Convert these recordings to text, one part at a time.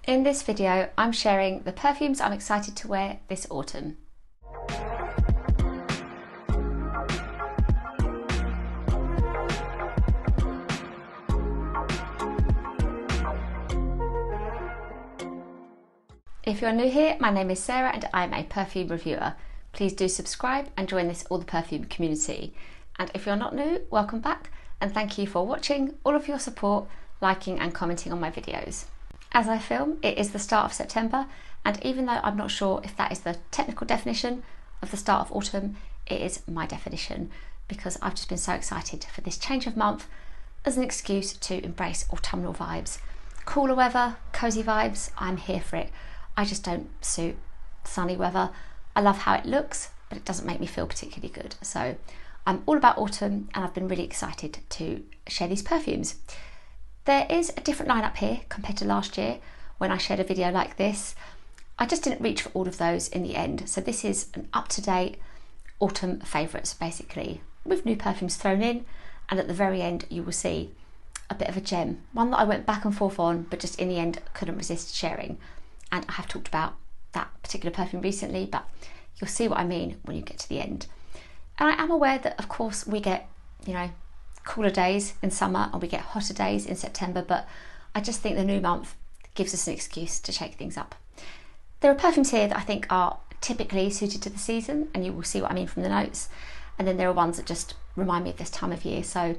In this video, I'm sharing the perfumes I'm excited to wear this autumn. If you're new here, my name is Sarah and I'm a perfume reviewer. Please do subscribe and join this All the Perfume community. And if you're not new, welcome back and thank you for watching, all of your support, liking and commenting on my videos. As I film, it is the start of September, and even though I'm not sure if that is the technical definition of the start of autumn, it is my definition because I've just been so excited for this change of month as an excuse to embrace autumnal vibes. Cooler weather, cosy vibes, I'm here for it. I just don't suit sunny weather. I love how it looks, but it doesn't make me feel particularly good. So I'm all about autumn and I've been really excited to share these perfumes. There is a different lineup here compared to last year when I shared a video like this. I just didn't reach for all of those in the end. So this is an up-to-date autumn favourites basically, with new perfumes thrown in, and at the very end you will see a bit of a gem. One that I went back and forth on, but just in the end couldn't resist sharing. And I have talked about that particular perfume recently, but you'll see what I mean when you get to the end. And I am aware that of course we get, cooler days in summer and we get hotter days in September, but I just think the new month gives us an excuse to shake things up. There are perfumes here that I think are typically suited to the season, and you will see what I mean from the notes. And then there are ones that just remind me of this time of year, so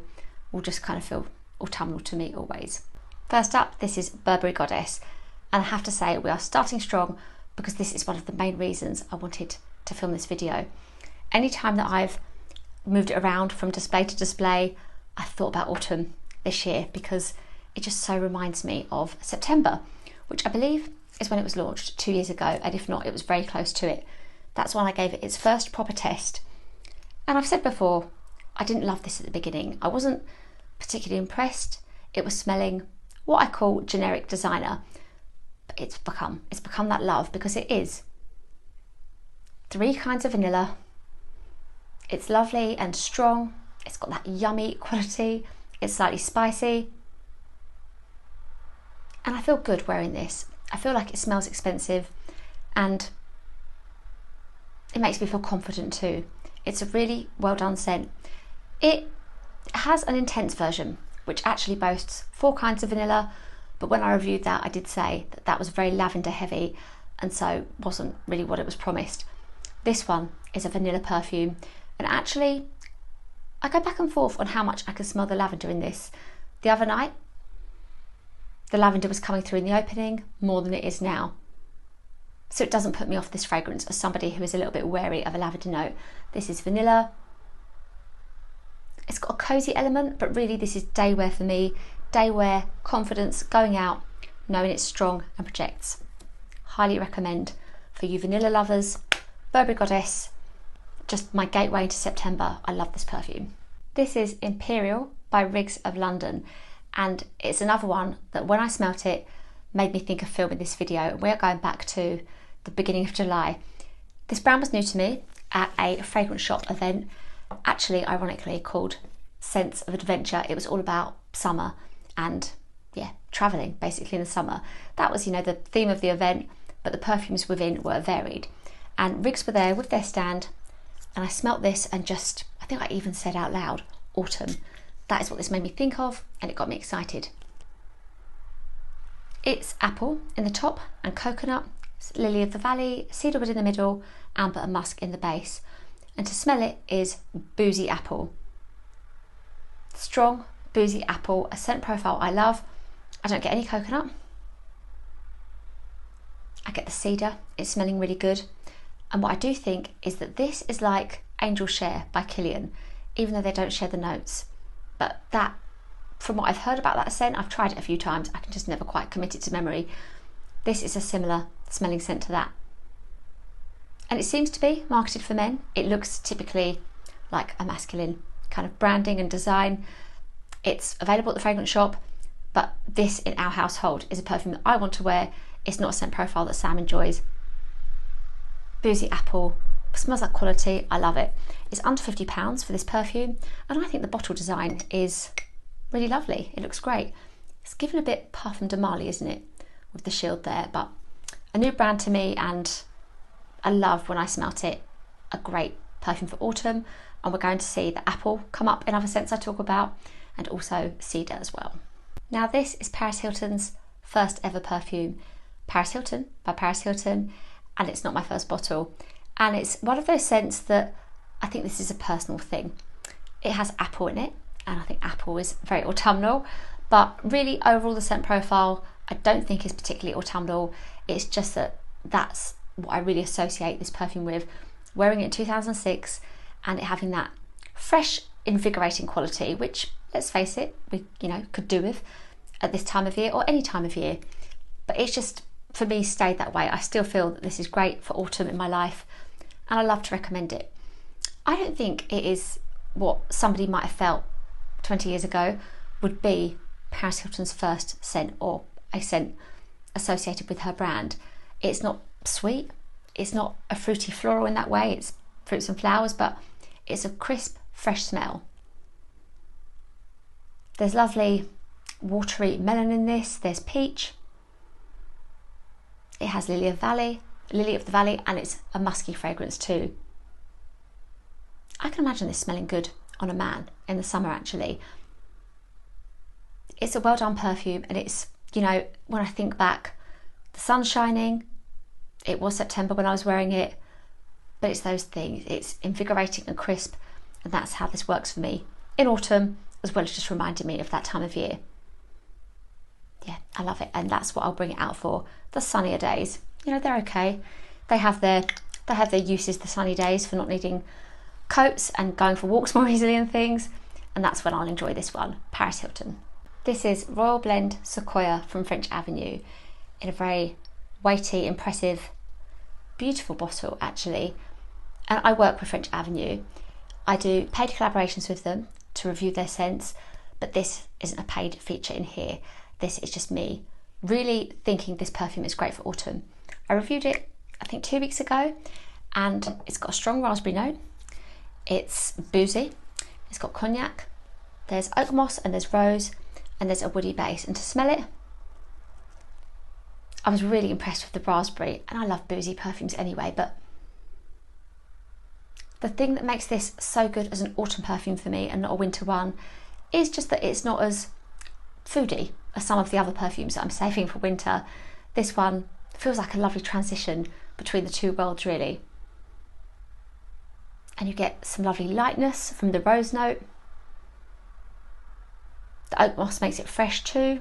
will just kind of feel autumnal to me always. First up, this is Burberry Goddess. And I have to say we are starting strong because this is one of the main reasons I wanted to film this video. Anytime that I've moved it around from display to display, I thought about autumn this year because it just so reminds me of September, which I believe is when it was launched 2 years ago, and if not, it was very close to it. That's when I gave it its first proper test. And I've said before, I didn't love this at the beginning. I wasn't particularly impressed. It was smelling what I call generic designer. But it's become that love because it is 3 kinds of vanilla. It's lovely and strong. It's got that yummy quality. It's slightly spicy. And I feel good wearing this. I feel like it smells expensive and it makes me feel confident too. It's a really well done scent. It has an intense version which actually boasts 4 kinds of vanilla, but when I reviewed that I did say that that was very lavender heavy and so wasn't really what it was promised. This one is a vanilla perfume, and actually I go back and forth on how much I can smell the lavender in this. The other night the lavender was coming through in the opening more than it is now. So it doesn't put me off this fragrance as somebody who is a little bit wary of a lavender note. This is vanilla. It's got a cosy element, but really this is day wear for me. Day wear, confidence, going out, knowing it's strong and projects. Highly recommend for you vanilla lovers. Burberry Goddess, just my gateway into September. I love this perfume. This is Imperial by Rigs of London, and it's another one that when I smelt it made me think of filming this video. We're going back to the beginning of July. This brand was new to me at a fragrance shop event, actually ironically called Sense of Adventure. It was all about summer and traveling basically in the summer. That was the theme of the event, but the perfumes within were varied. And Rigs were there with their stand, and I smelt this and just, I think I even said out loud, autumn. That is what this made me think of, and it got me excited. It's apple in the top and coconut, lily of the valley, cedarwood in the middle, amber and musk in the base. And to smell it is boozy apple. Strong, boozy apple, a scent profile I love. I don't get any coconut. I get the cedar, it's smelling really good. And what I do think is that this is like Angel Share by Kilian, even though they don't share the notes. But that, from what I've heard about that scent, I've tried it a few times, I can just never quite commit it to memory. This is a similar smelling scent to that. And it seems to be marketed for men. It looks typically like a masculine kind of branding and design. It's available at the fragrance shop, but this in our household is a perfume that I want to wear. It's not a scent profile that Sam enjoys. Boozy apple, smells like quality, I love it. It's under £50 for this perfume, and I think the bottle design is really lovely. It looks great. It's given a bit parfum de Marly, isn't it? with the shield there, but a new brand to me, and I love when I smelt it. A great perfume for autumn, and we're going to see the apple come up in other scents I talk about, and also cedar as well. Now this is Paris Hilton's first ever perfume, Paris Hilton by Paris Hilton, and it's not my first bottle, and it's one of those scents that I think this is a personal thing. It has apple in it, and I think apple is very autumnal, but really overall the scent profile I don't think is particularly autumnal. It's just that that's what I really associate this perfume with, wearing it in 2006 and it having that fresh, invigorating quality, which, let's face it, we could do with at this time of year or any time of year. But it's just, for me, stayed that way. I still feel that this is great for autumn in my life, and I love to recommend it. I don't think it is what somebody might have felt 20 years ago would be Paris Hilton's first scent, or a scent associated with her brand. It's not sweet, it's not a fruity floral in that way, it's fruits and flowers, but it's a crisp, fresh smell. There's lovely watery melon in this, there's peach, it has lily of the valley, and it's a musky fragrance too. I can imagine this smelling good on a man in the summer actually. It's a well done perfume, and it's, when I think back, the sun's shining, it was September when I was wearing it, but it's those things, it's invigorating and crisp, and that's how this works for me in autumn, as well as just reminding me of that time of year. Yeah, I love it, and that's what I'll bring it out for. The sunnier days, they're okay. They have their uses, the sunny days, for not needing coats and going for walks more easily and things, and that's when I'll enjoy this one, Paris Hilton. This is Royal Blend Séquoia from French Avenue, in a very weighty, impressive, beautiful bottle actually. And I work with French Avenue. I do paid collaborations with them to review their scents, but this isn't a paid feature in here. This is just me really thinking this perfume is great for autumn. I reviewed it, I think 2 weeks ago, and it's got a strong raspberry note. It's boozy, it's got cognac, there's oak moss and there's rose, and there's a woody base. And to smell it, I was really impressed with the raspberry, and I love boozy perfumes anyway, but the thing that makes this so good as an autumn perfume for me and not a winter one is just that it's not as foody as some of the other perfumes that I'm saving for winter. This one feels like a lovely transition between the two worlds really. And you get some lovely lightness from the rose note. The oak moss makes it fresh too.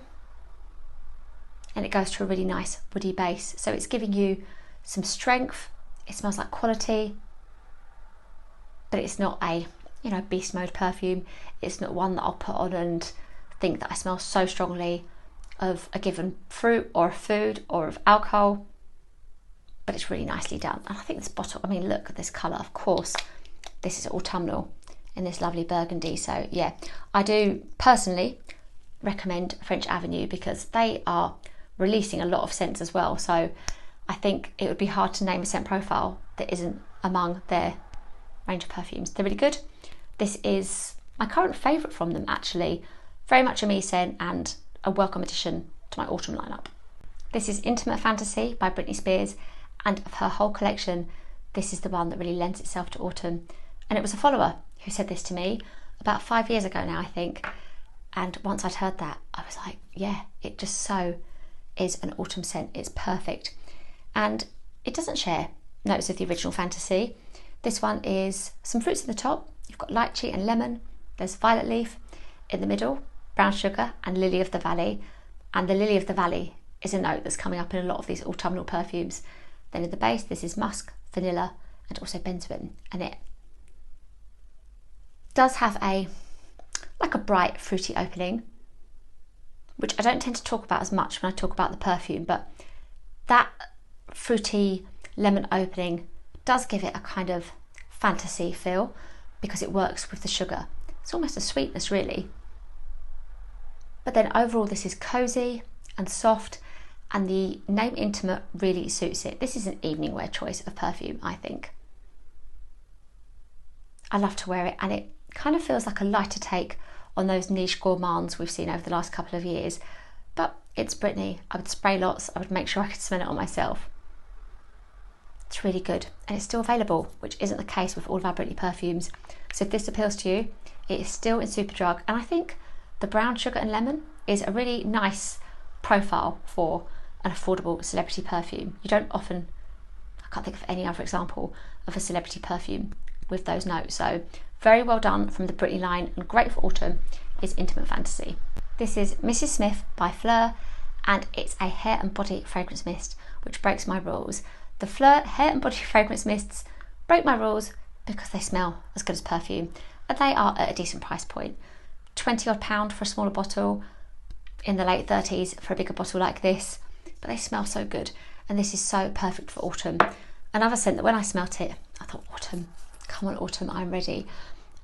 And it goes to a really nice woody base. So it's giving you some strength. It smells like quality. But it's not a, beast mode perfume. It's not one that I'll put on and think that I smell so strongly of a given fruit or a food or of alcohol. But it's really nicely done. And I think this bottle, look at this colour, of course. This is autumnal in this lovely burgundy. So yeah, I do personally recommend French Avenue because they are releasing a lot of scents as well. So I think it would be hard to name a scent profile that isn't among their range of perfumes. They're really good. This is my current favourite from them actually. Very much a me scent and a welcome addition to my autumn lineup. This is Intimate Fantasy by Britney Spears, and of her whole collection, this is the one that really lends itself to autumn. And it was a follower who said this to me about 5 years ago now, I think. And once I'd heard that, I was like, yeah, it just so is an autumn scent. It's perfect. And it doesn't share notes of the original Fantasy. This one is some fruits at the top. You've got lychee and lemon. There's violet leaf in the middle, brown sugar and lily of the valley. And the lily of the valley is a note that's coming up in a lot of these autumnal perfumes. Then in the base, this is musk, vanilla, and also benzoin. And it does have a bright fruity opening, which I don't tend to talk about as much when I talk about the perfume, but that fruity lemon opening does give it a kind of fantasy feel because it works with the sugar. It's almost a sweetness really. But then overall this is cosy and soft, and the name Intimate really suits it. This is an evening wear choice of perfume, I think. I love to wear it, and it kind of feels like a lighter take on those niche gourmands we've seen over the last couple of years, but it's Britney. I would spray lots. I would make sure I could smell it on myself. It's really good, and it's still available, which isn't the case with all of our Britney perfumes. So if this appeals to you, it is still in Superdrug, and I think the brown sugar and lemon is a really nice profile for an affordable celebrity perfume. You don't often, I can't think of any other example of a celebrity perfume with those notes. So very well done from the Britney line, and great for autumn is Intimate Fantasy. This is Mrs. Smith by Flur, and it's a hair and body fragrance mist, which breaks my rules. The Flur hair and body fragrance mists break my rules because they smell as good as perfume, and they are at a decent price point. £20 for a smaller bottle, in the late 30s for a bigger bottle like this, but they smell so good, and this is so perfect for autumn. Another scent that when I smelt it, I thought, autumn, come on autumn, I'm ready.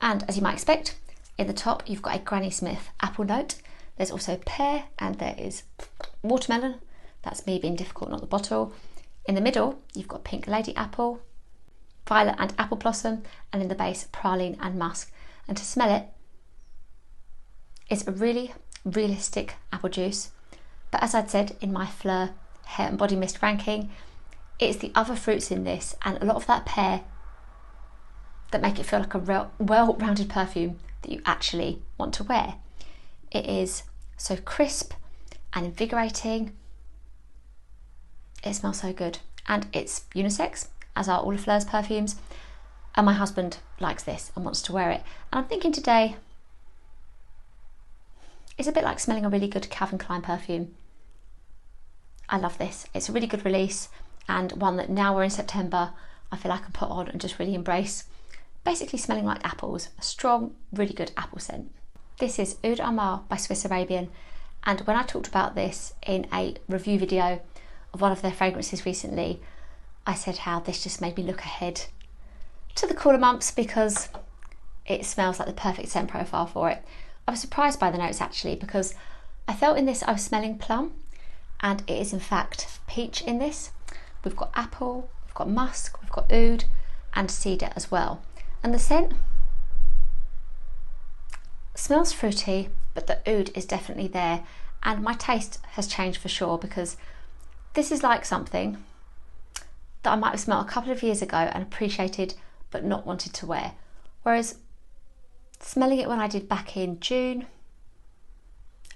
And as you might expect, in the top you've got a Granny Smith apple note. There's also pear, and there is watermelon. That's me being difficult, not the bottle. In the middle, you've got pink lady apple, violet and apple blossom, and in the base, praline and musk. And to smell it, it's a really realistic apple juice. But as I'd said in my Fleur hair and body mist ranking, it's the other fruits in this and a lot of that pear that make it feel like a well-rounded perfume that you actually want to wear. It is so crisp and invigorating. It smells so good, and it's unisex, as are all of Fleur's perfumes, and my husband likes this and wants to wear it. And I'm thinking today it's a bit like smelling a really good Calvin Klein perfume. I love this. It's a really good release, and one that now we're in September, I feel I can put on and just really embrace. Basically smelling like apples, a strong, really good apple scent. This is Oud Ahmar by Swiss Arabian, and when I talked about this in a review video of one of their fragrances recently, I said how this just made me look ahead to the cooler months because it smells like the perfect scent profile for it. I was surprised by the notes actually, because I felt in this I was smelling plum, and it is in fact peach in this. We've got apple, we've got musk, we've got oud and cedar as well. And the scent smells fruity, but the oud is definitely there, and my taste has changed for sure, because this is like something that I might have smelled a couple of years ago and appreciated but not wanted to wear. Whereas smelling it when I did back in June,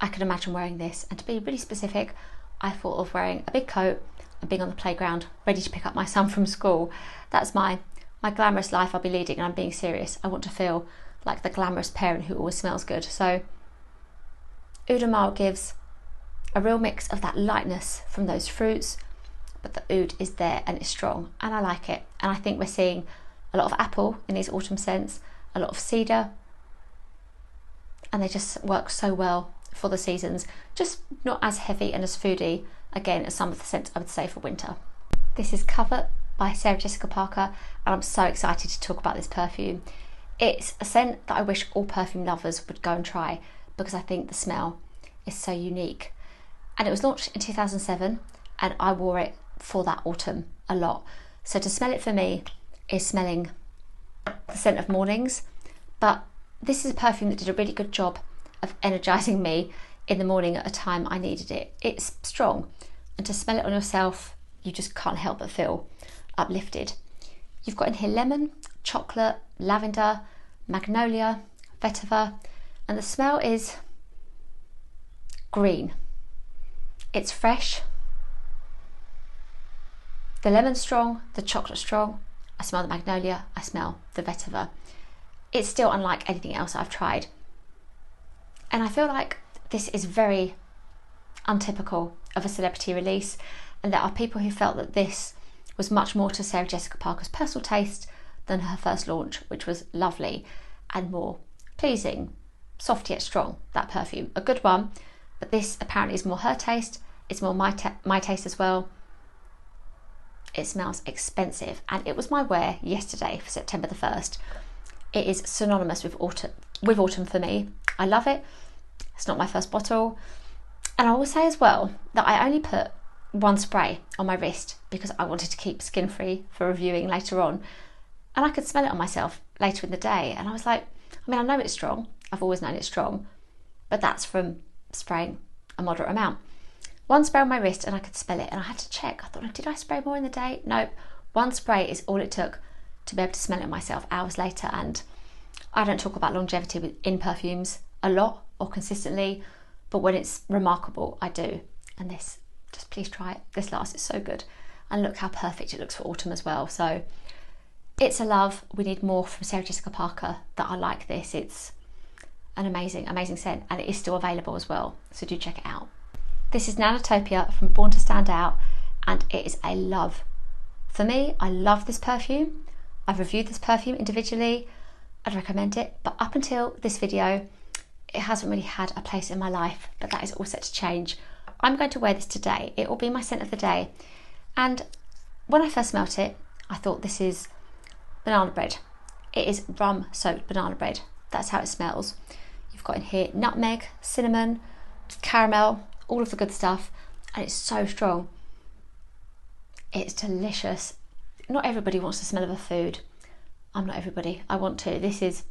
I could imagine wearing this. And to be really specific, I thought of wearing a big coat and being on the playground ready to pick up my son from school. That's my glamorous life I'll be leading, and I'm being serious. I want to feel like the glamorous parent who always smells good. So Oud Ahmar gives a real mix of that lightness from those fruits, but the oud is there and it's strong, and I like it. And I think we're seeing a lot of apple in these autumn scents, a lot of cedar, and they just work so well for the seasons. Just not as heavy and as foody, again, as some of the scents I would say for winter. This is Covet by Sarah Jessica Parker, and I'm so excited to talk about this perfume. It's a scent that I wish all perfume lovers would go and try, because I think the smell is so unique. And it was launched in 2007, and I wore it for that autumn a lot. So to smell it for me is smelling the scent of mornings, but this is a perfume that did a really good job of energizing me in the morning at a time I needed it. It's strong, and to smell it on yourself, you just can't help but feel uplifted. You've got in here lemon, chocolate, lavender, magnolia, vetiver, and the smell is green. It's fresh. The lemon's strong, the chocolate's strong. I smell the magnolia, I smell the vetiver. It's still unlike anything else I've tried. And I feel like this is very untypical of a celebrity release, and there are people who felt that this was much more to Sarah Jessica Parker's personal taste than her first launch, which was lovely and more pleasing, soft yet strong, that perfume. A good one, but this apparently is more her taste, it's more my taste as well. It smells expensive, and it was my wear yesterday for September the 1st. It is synonymous with autumn for me. I love it. It's not my first bottle. And I will say as well that I only put one spray on my wrist because I wanted to keep skin free for reviewing later on. And I could smell it on myself later in the day. And I was like, I mean, I know it's strong. I've always known it's strong, but that's from spraying a moderate amount. one spray on my wrist and I could smell it, and I had to check. I thought, did I spray more in the day? Nope. One spray is all it took to be able to smell it myself hours later. And I don't talk about longevity in perfumes a lot or consistently, but when it's remarkable, I do. And this, just please try it. This lasts, it's so good. And look how perfect it looks for autumn as well. So it's a love. We need more from Sarah Jessica Parker that are like this. It's an amazing, amazing scent, and it is still available as well. So do check it out. This is Nanotopia from Born to Stand Out, and it is a love. For me, I love this perfume. I've reviewed this perfume individually. I'd recommend it, but up until this video, it hasn't really had a place in my life, but that is all set to change. I'm going to wear this today. It will be my scent of the day. And when I first smelt it, I thought this is banana bread. It is rum soaked banana bread. That's how it smells. You've got in here nutmeg, cinnamon, caramel, all of the good stuff, and it's so strong. It's delicious. Not everybody wants the smell of a food. I'm not everybody. I want to. This is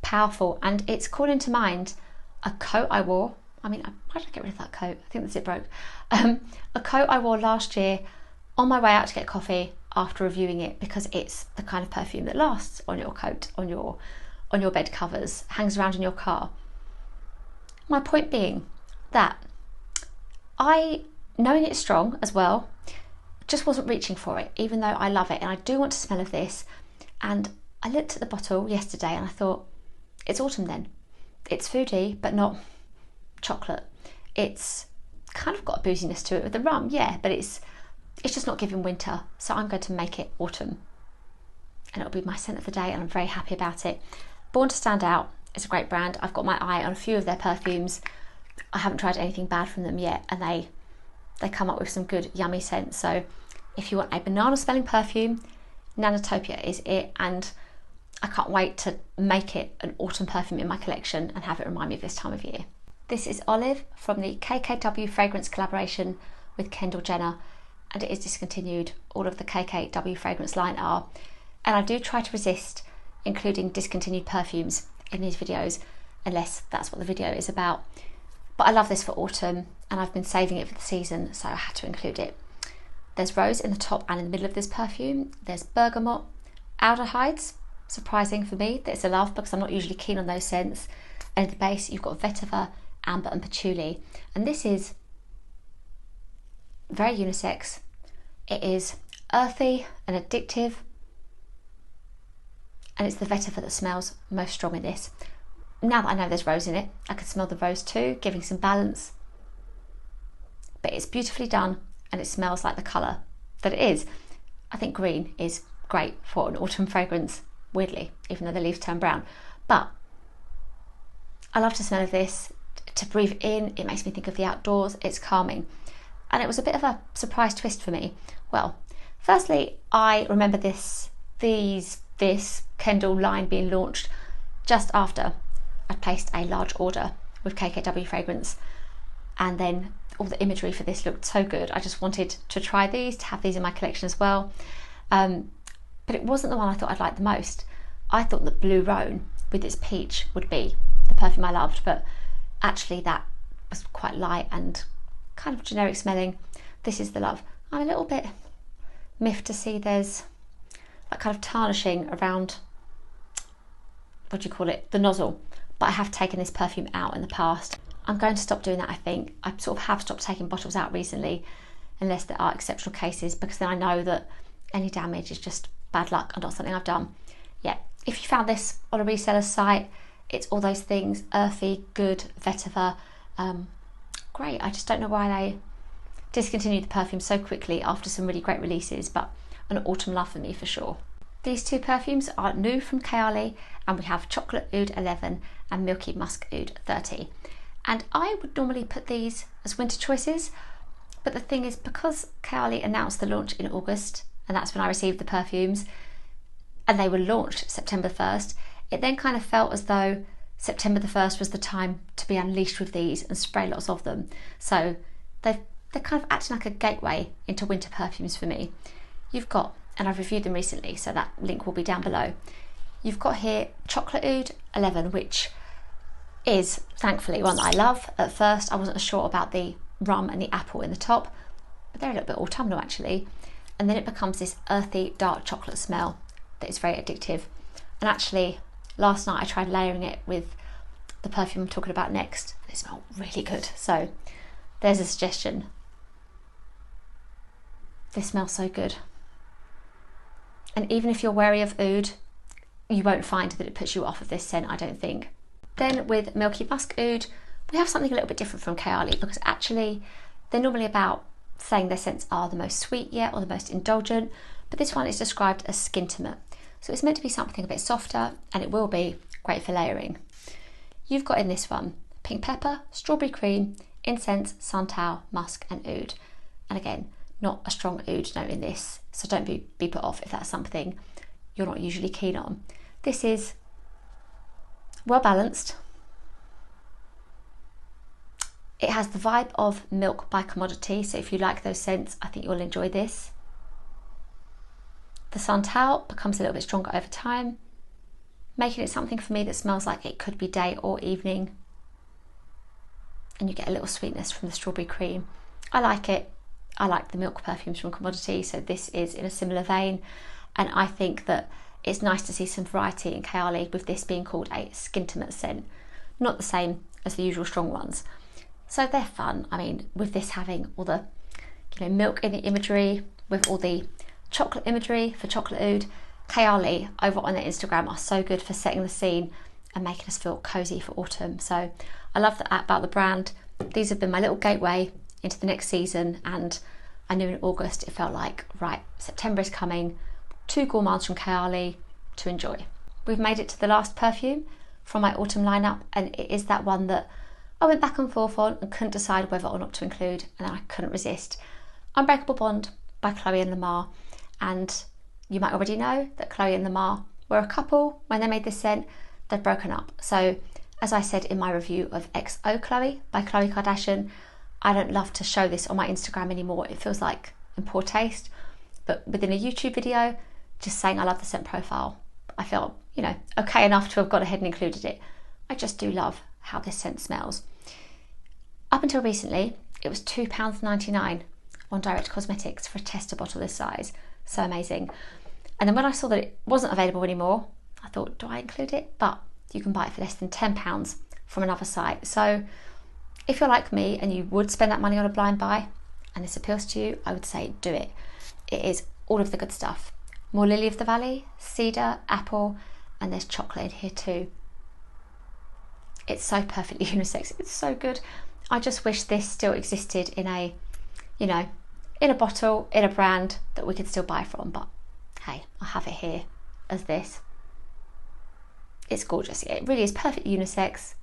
powerful, and it's calling to mind a coat I wore. I mean, why did I get rid of that coat? I think the zip broke. A coat I wore last year on my way out to get coffee after reviewing it, because it's the kind of perfume that lasts on your coat, on your bed covers, hangs around in your car. My point being that knowing it's strong as well, just wasn't reaching for it, even though I love it and I do want to smell of this. And I looked at the bottle yesterday and I thought, it's autumn then. It's foodie, but not chocolate. It's kind of got a booziness to it with the rum, yeah, but it's just not giving winter. So I'm going to make it autumn, and it'll be my scent of the day, and I'm very happy about it. Born to Stand Out is a great brand. I've got my eye on a few of their perfumes. I haven't tried anything bad from them yet, and they come up with some good yummy scents. So if you want a banana smelling perfume, Nanotopia is it, and I can't wait to make it an autumn perfume in my collection and have it remind me of this time of year. This is Olive from the KKW Fragrance collaboration with Kendall Jenner, and it is discontinued. All of the KKW Fragrance line are, and I do try to resist including discontinued perfumes in these videos unless that's what the video is about. But I love this for autumn, and I've been saving it for the season, so I had to include it. There's rose in the top and in the middle of this perfume. There's bergamot, aldehydes, surprising for me that it's a love because I'm not usually keen on those scents. And in the base you've got vetiver, amber and patchouli. And this is very unisex. It is earthy and addictive, and it's the vetiver that smells most strong in this. Now that I know there's rose in it, I can smell the rose too, giving some balance. But it's beautifully done, and it smells like the colour that it is. I think green is great for an autumn fragrance, weirdly, even though the leaves turn brown. But I love the smell of this. To breathe in, it makes me think of the outdoors. It's calming. And it was a bit of a surprise twist for me. Well, firstly, I remember this Kendall line being launched just after I placed a large order with KKW Fragrance, and then all the imagery for this looked so good. I just wanted to try these, to have these in my collection as well. But it wasn't the one I thought I'd like the most. I thought that Blue Rhone with its peach would be the perfume I loved, but actually that was quite light and kind of generic smelling. This is the love. I'm a little bit miffed to see there's that kind of tarnishing around, what do you call it, the nozzle. But I have taken this perfume out in the past. I'm going to stop doing that, I think. I sort of have stopped taking bottles out recently, unless there are exceptional cases, because then I know that any damage is just bad luck and not something I've done. Yeah, if you found this on a reseller's site, it's all those things, earthy, good, vetiver, great. I just don't know why they discontinued the perfume so quickly after some really great releases, but an autumn love for me for sure. These two perfumes are new from Kayali, and we have Chocolate Oud 11 and Milky Musk Oud 30. And I would normally put these as winter choices, but the thing is, because Kayali announced the launch in August, and that's when I received the perfumes, and they were launched September 1st, it then kind of felt as though September the 1st was the time to be unleashed with these and spray lots of them. So they're kind of acting like a gateway into winter perfumes for me. You've got, and I've reviewed them recently, so that link will be down below. You've got here Chocolate Oud 11, which is thankfully one that I love. At first I wasn't sure about the rum and the apple in the top, but they're a little bit autumnal actually. And then it becomes this earthy dark chocolate smell that is very addictive. And actually last night I tried layering it with the perfume I'm talking about next, and it smelled really good. So there's a suggestion. This smells so good. And even if you're wary of oud, you won't find that it puts you off of this scent, I don't think. Then with Milky Musk Oud, we have something a little bit different from Kayali, because actually they're normally about saying their scents are the most sweet yet or the most indulgent, but this one is described as skintimate. So it's meant to be something a bit softer, and it will be great for layering. You've got in this one pink pepper, strawberry cream, incense, santal, musk and oud. And again, not a strong oud note in this, so don't be put off if that's something you're not usually keen on. This is well balanced. It has the vibe of Milk by Commodity, so if you like those scents, I think you'll enjoy this. The santal becomes a little bit stronger over time, making it something for me that smells like it could be day or evening. And you get a little sweetness from the strawberry cream. I like it. I like the milk perfumes from Commodity, so this is in a similar vein. And I think that it's nice to see some variety in Kayali, with this being called a skintimate scent. Not the same as the usual strong ones. So they're fun. I mean, with this having all the, milk in the imagery, with all the chocolate imagery for chocolate oud, Kayali over on their Instagram are so good for setting the scene and making us feel cozy for autumn. So I love that about the brand. These have been my little gateway into the next season, and I knew in August it felt like, right, September is coming, 2 gourmands from Kayali to enjoy. We've made it to the last perfume from my autumn lineup, and it is that one that I went back and forth on and couldn't decide whether or not to include, and then I couldn't resist. Unbreakable Bond by Khloe and Lamar. And you might already know that Khloe and Lamar were a couple when they made this scent. They've broken up. So as I said in my review of XO Khloe by Khloe Kardashian, I don't love to show this on my Instagram anymore. It feels like in poor taste. But within a YouTube video, just saying I love the scent profile, I felt, okay enough to have gone ahead and included it. I just do love how this scent smells. Up until recently, it was £2.99 on Direct Cosmetics for a tester bottle this size. So amazing. And then when I saw that it wasn't available anymore, I thought, do I include it? But you can buy it for less than £10 from another site. So if you're like me and you would spend that money on a blind buy and this appeals to you, I would say do it. It is all of the good stuff. More lily of the valley, cedar, apple, and there's chocolate in here too. It's so perfectly unisex. It's so good. I just wish this still existed in a, in a bottle, in a brand that we could still buy from. But hey, I have it here as this. It's gorgeous. It really is perfect unisex.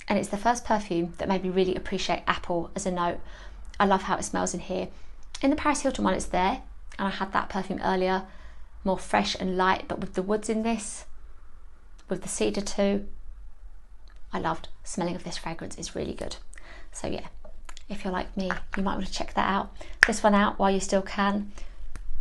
And it's the first perfume that made me really appreciate apple as a note. I love how it smells in here. In the Paris Hilton one, it's there. And I had that perfume earlier, more fresh and light, but with the woods in this, with the cedar too. I loved smelling of this fragrance. It's really good. So yeah, if you're like me, you might want to check that out. This one out while you still can.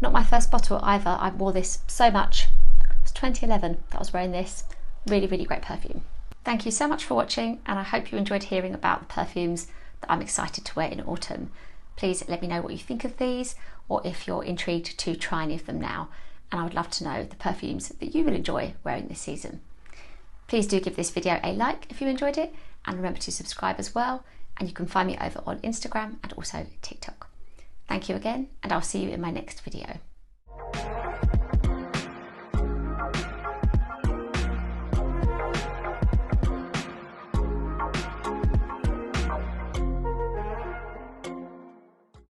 Not my first bottle either. I wore this so much. It was 2011 that I was wearing this. Really, really great perfume. Thank you so much for watching, and I hope you enjoyed hearing about the perfumes that I'm excited to wear in autumn. Please let me know what you think of these, or if you're intrigued to try any of them now. And I would love to know the perfumes that you will enjoy wearing this season. Please do give this video a like if you enjoyed it, and remember to subscribe as well. And you can find me over on Instagram and also TikTok. Thank you again, and I'll see you in my next video.